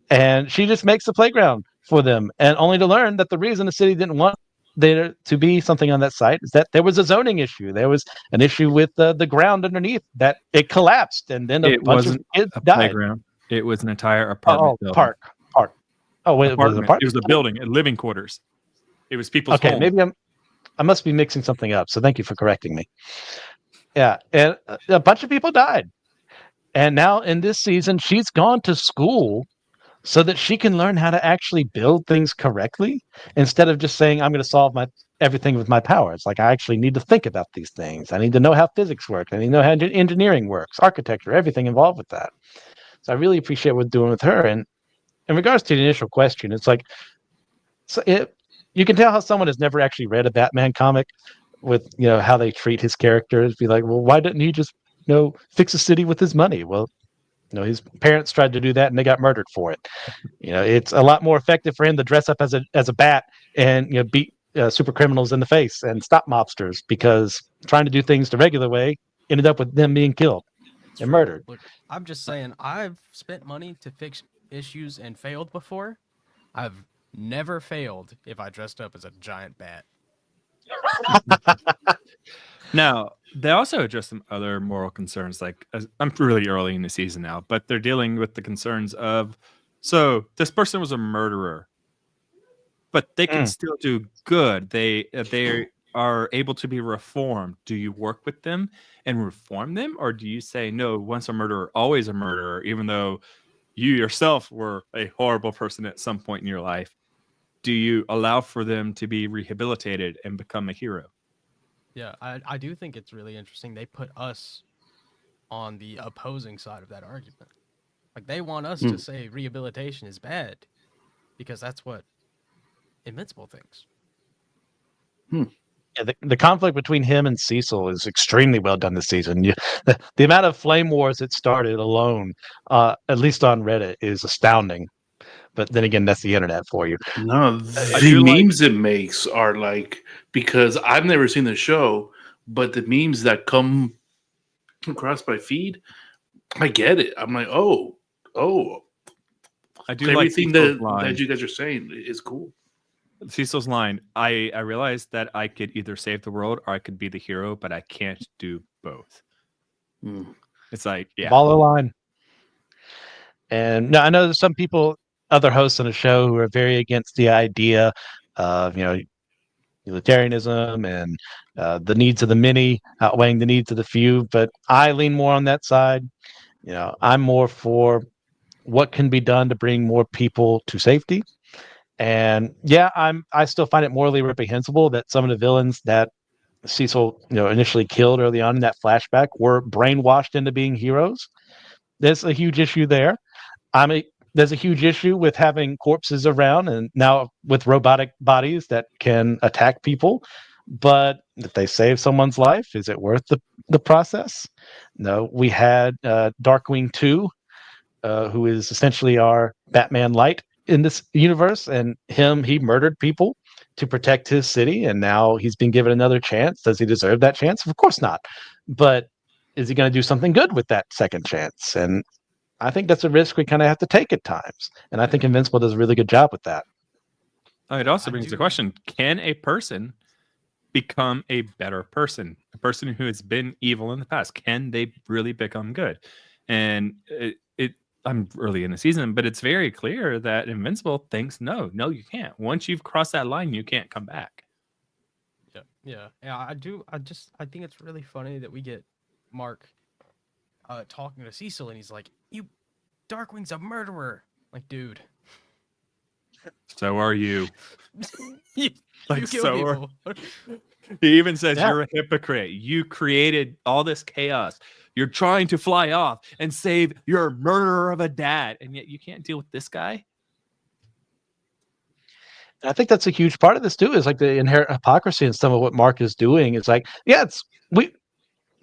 And she just makes a playground for them, and only to learn that the reason the city didn't want there to be something on that site is that there was a zoning issue. There was an issue with the ground underneath, that it collapsed, and then a bunch of kids died. Playground. It was an entire apartment building. Park. Oh, wait, it was a building, living quarters. It was people's homes. Maybe I must be mixing something up. So thank you for correcting me. Yeah, and a bunch of people died. And now in this season, she's gone to school so that she can learn how to actually build things correctly, instead of just saying, "I'm going to solve everything with my powers." Like, I actually need to think about these things. I need to know how physics works. I need to know how engineering works, architecture, everything involved with that. So I really appreciate what we're doing with her. And in regards to the initial question, it's like, you can tell how someone has never actually read a Batman comic with, how they treat his characters. Be like, well, why didn't he just, fix a city with his money? Well, his parents tried to do that and they got murdered for it. It's a lot more effective for him to dress up as a bat and beat super criminals in the face and stop mobsters, because trying to do things the regular way ended up with them being killed and murdered. Look, I'm just saying, I've spent money to fix issues and failed before. I've never failed if I dressed up as a giant bat. Now, they also address some other moral concerns. Like, I'm really early in the season now, but they're dealing with the concerns of, so this person was a murderer, but they can still do good. They are able to be reformed. Do you work with them and reform them, or do you say, no, once a murderer, always a murderer, even though you yourself were a horrible person at some point in your life? Do you allow for them to be rehabilitated and become a hero? Yeah, I do think it's really interesting. They put us on the opposing side of that argument. Like, they want us to say rehabilitation is bad, because that's what Invincible thinks. Yeah, the conflict between him and Cecil is extremely well done this season. The amount of flame wars it started alone, at least on Reddit, is astounding. But then again, that's the internet for you. No, the memes it makes are like, because I've never seen the show, but the memes that come across my feed, I get it. I'm like, I do everything that you guys are saying is cool. Cecil's line, I realized that I could either save the world or I could be the hero, but I can't do both. It's like, yeah. Baller line. And now I know there's some people, other hosts on the show, who are very against the idea of, utilitarianism and the needs of the many outweighing the needs of the few. But I lean more on that side. I'm more for what can be done to bring more people to safety. And yeah, I still find it morally reprehensible that some of the villains that Cecil, initially killed early on in that flashback were brainwashed into being heroes. There's a huge issue there. There's a huge issue with having corpses around and now with robotic bodies that can attack people. But if they save someone's life, is it worth the process? No, we had Darkwing 2, who is essentially our Batman Light in this universe, and he murdered people to protect his city, and now he's been given another chance. Does he deserve that chance? Of course not. But is he going to do something good with that second chance? And I think that's a risk we kind of have to take at times. And I think Invincible does a really good job with that. It also brings the question, can a person become a better person? A person who has been evil in the past, can they really become good? And I'm early in the season, but it's very clear that Invincible thinks, no, you can't. Once you've crossed that line, you can't come back. Yeah. I think it's really funny that we get Mark talking to Cecil, and he's like, Darkwing's a murderer. Like, dude. So are you. You so are. He even says, you're a hypocrite. You created all this chaos. You're trying to fly off and save your murderer of a dad, and yet you can't deal with this guy. I think that's a huge part of this too, is like the inherent hypocrisy in some of what Mark is doing. It's like,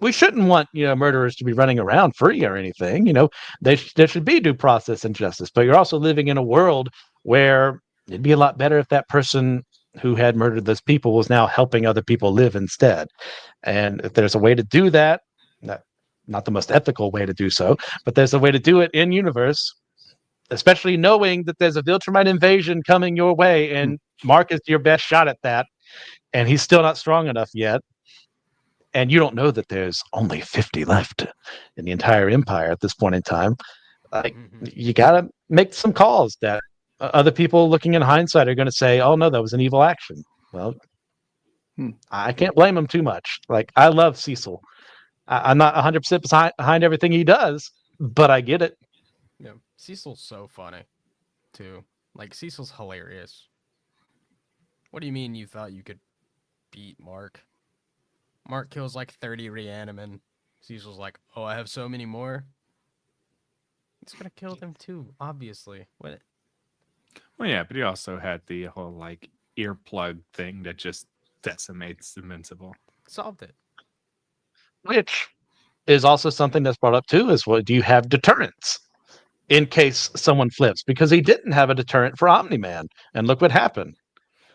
we shouldn't want murderers to be running around free or anything. There should be due process and justice. But you're also living in a world where it'd be a lot better if that person who had murdered those people was now helping other people live instead. And if there's a way to do that, not the most ethical way to do so, but there's a way to do it in universe, especially knowing that there's a Viltrumite invasion coming your way, and Mark is your best shot at that, and he's still not strong enough yet. And you don't know that there's only 50 left in the entire empire at this point in time. You got to make some calls that other people looking in hindsight are going to say, oh, no, that was an evil action. Well, I can't blame him too much. Like, I love Cecil. I'm not 100% behind everything he does, but I get it. Yeah, Cecil's so funny, too. Like, Cecil's hilarious. What do you mean you thought you could beat Mark? Mark kills like 30 Reanimen. Cecil's like, oh, I have so many more. He's gonna kill them too, obviously. What? Well, yeah, but he also had the whole like earplug thing that just decimates Invincible. Solved it. Which is also something that's brought up too, is do you have deterrence in case someone flips? Because he didn't have a deterrent for Omni-Man, and look what happened.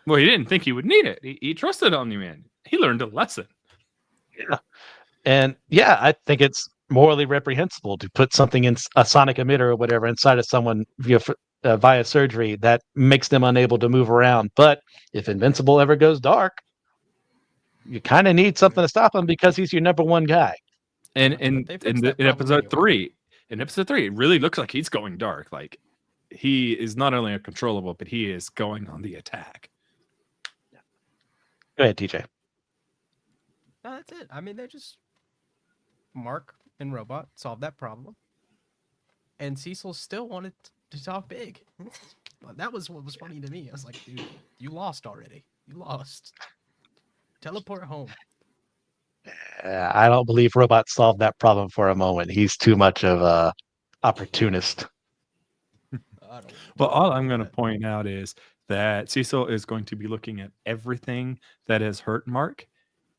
Well, he didn't think he would need it. He trusted Omni-Man. He learned a lesson. Yeah. And yeah, I think it's morally reprehensible to put something in a sonic emitter or whatever inside of someone via surgery that makes them unable to move around. But if Invincible ever goes dark, you kind of need something to stop him because he's your number one guy. And in episode 3, it really looks like he's going dark. Like, he is not only uncontrollable, but he is going on the attack. Go ahead, TJ. No, that's it. I mean, they just Mark and Robot solved that problem, and Cecil still wanted to talk big. That was what was funny to me. I was like, dude, you lost already. You lost. Teleport home. I don't believe Robot solved that problem for a moment. He's too much of a opportunist. Well, all I'm going to point out is that Cecil is going to be looking at everything that has hurt Mark.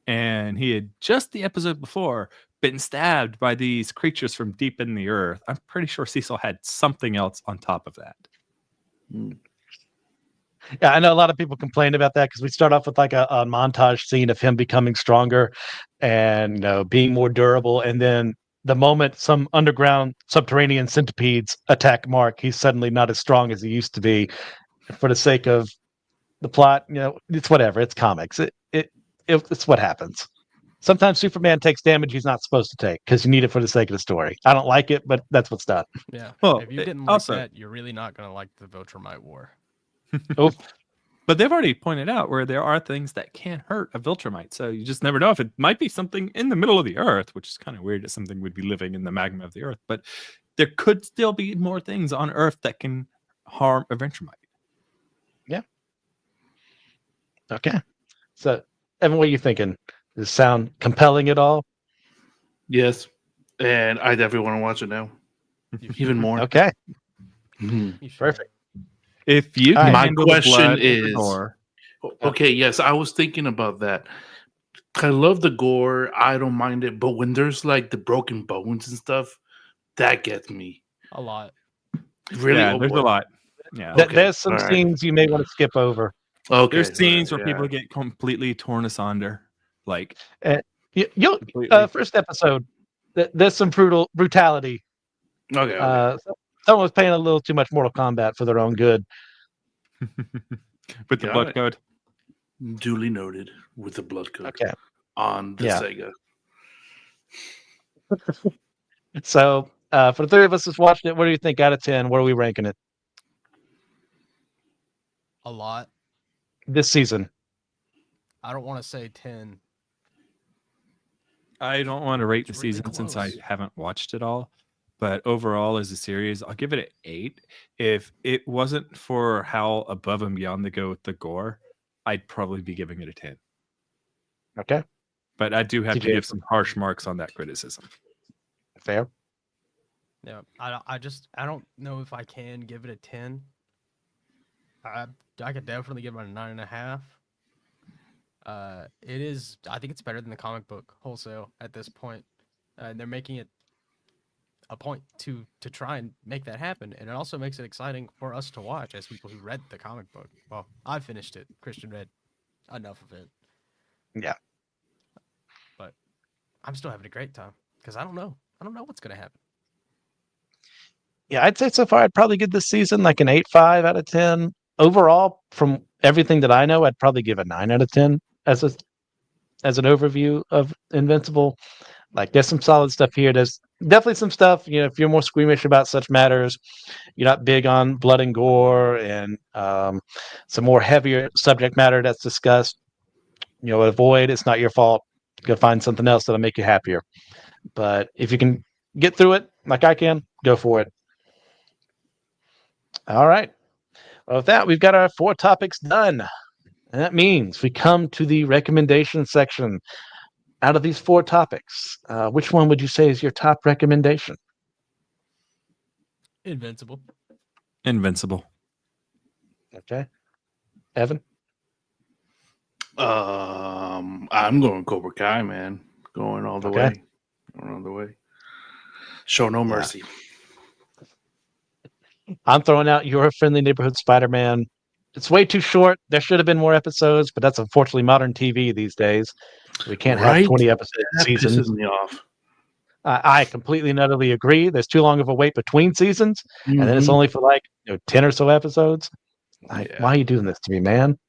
And he had just the episode before been stabbed by these creatures from deep in the earth. I'm pretty sure Cecil had something else on top of that. Yeah, I know a lot of people complained about that because we start off with like a montage scene of him becoming stronger and being more durable. And then the moment some underground subterranean centipedes attack Mark, he's suddenly not as strong as he used to be for the sake of the plot. It's whatever. It's comics. It's what happens. Sometimes Superman takes damage he's not supposed to take because you need it for the sake of the story. I don't like it, but that's what's done. Yeah. Well, if you didn't like that, you're really not going to like the Viltrumite War. Oof. But they've already pointed out where there are things that can hurt a Viltrumite. So you just never know if it might be something in the middle of the earth, which is kind of weird that something would be living in the magma of the earth. But there could still be more things on Earth that can harm a Viltrumite. Yeah. Okay. So, Evan, what are you thinking? Does it sound compelling at all? Yes. And I definitely want to watch it now. Even more. Okay. Perfect. If you can my handle question the blood is, and the gore, okay, yes, I was thinking about that. I love the gore. I don't mind it. But when there's like the broken bones and stuff, that gets me. A lot. Really? yeah, there's a lot. Yeah. There's some scenes you may want to skip over. Okay. There's scenes where people get completely torn asunder. Like, you'll first episode, there's some brutality. Okay. Someone was paying a little too much Mortal Kombat for their own good. with the blood code. Duly noted with the blood code. Okay. On the Sega. So, for the three of us that's watched it, what do you think out of 10? Where are we ranking it? A lot. This season. I don't want to say 10. I don't want to rate the really season since I close. haven't watched it all. But overall, as a series, I'll give it an 8. If it wasn't for how above and beyond they go with the gore, I'd probably be giving it a 10. Okay. But I do have to give some harsh marks on that criticism. Fair. Yeah, I don't know if I can give it a 10. I could definitely give it a 9.5. It is. I think it's better than the comic book wholesale at this point. They're making it a point to try and make that happen, and it also makes it exciting for us to watch as people who read the comic book. Well, I finished it. Christian read enough of it. Yeah. But I'm still having a great time because I don't know what's gonna happen. Yeah, I'd say so far I'd probably give this season like an 8.5 out of 10. Overall, from everything that I know, I'd probably give a 9 out of 10 as an overview of Invincible. Like, there's some solid stuff here. There's definitely some stuff, if you're more squeamish about such matters, you're not big on blood and gore and some more heavier subject matter that's discussed, avoid. It's not your fault. Go find something else that'll make you happier. But if you can get through it like I can, go for it. All right. Well, with that, we've got our 4 topics done. And that means we come to the recommendation section. Out of these 4 topics, which one would you say is your top recommendation? Invincible. Okay. Evan? I'm going Cobra Kai, man. Going all the way. Going all the way. Show no mercy. I'm throwing out Your Friendly Neighborhood Spider-Man. It's way too short. There should have been more episodes, but that's unfortunately modern TV these days. We can't have 20 episode seasons. Pisses me off. I completely and utterly agree. There's too long of a wait between seasons, and then it's only for 10 or so episodes. Why are you doing this to me, man?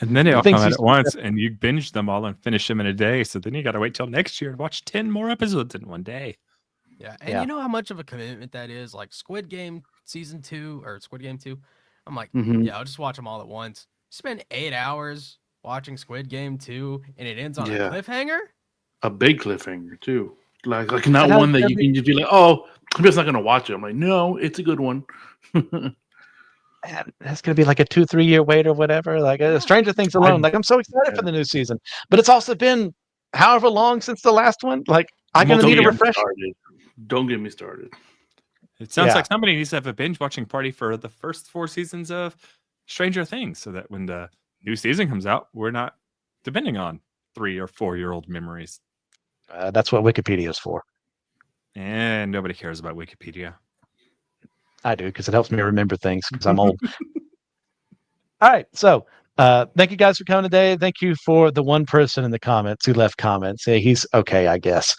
And then they all come out at once, and you binge them all and finish them in a day. So then you got to wait till next year and watch 10 more episodes in one day. Yeah, and you know how much of a commitment that is? Like Squid Game Season 2 or Squid Game 2. I'm like, yeah, I'll just watch them all at once. Spend 8 hours watching Squid Game 2, and it ends on a cliffhanger? A big cliffhanger, too. Like not one that you can just be like, oh, I'm just not going to watch it. I'm like, no, it's a good one. That's going to be like a 2-3 year wait or whatever. Like Stranger Things alone. I'm so excited for the new season. But it's also been however long since the last one. Like, I'm going to need a refresher. Don't get me started. It sounds like somebody needs to have a binge watching party for the first 4 seasons of Stranger Things so that when the new season comes out, we're not depending on 3 or 4 year old memories. That's what Wikipedia is for. And nobody cares about Wikipedia. I do, because it helps me remember things because I'm old. All right. So thank you guys for coming today. Thank you for the one person in the comments who left comments. Hey, he's okay, I guess.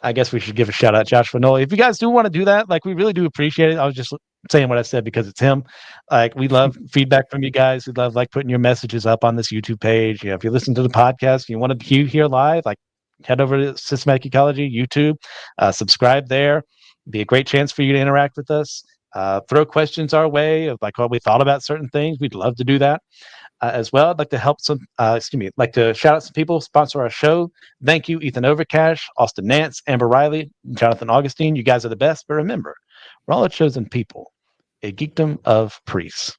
I guess we should give a shout out to Josh Fanoli. If you guys do want to do that, we really do appreciate it. I was just saying what I said because it's him. Like, we love feedback from you guys. We love like putting your messages up on this YouTube page. If you listen to the podcast, you want to be here live, like head over to Systematic Ecology YouTube, subscribe there. Be a great chance for you to interact with us. Throw questions our way of like what we thought about certain things. We'd love to do that. As well, I'd like to help some, like to shout out some people, sponsor our show. Thank you, Ethan Overcash, Austin Nance, Amber Riley, Jonathan Augustine. You guys are the best. But remember, we're all a chosen people, a geekdom of priests.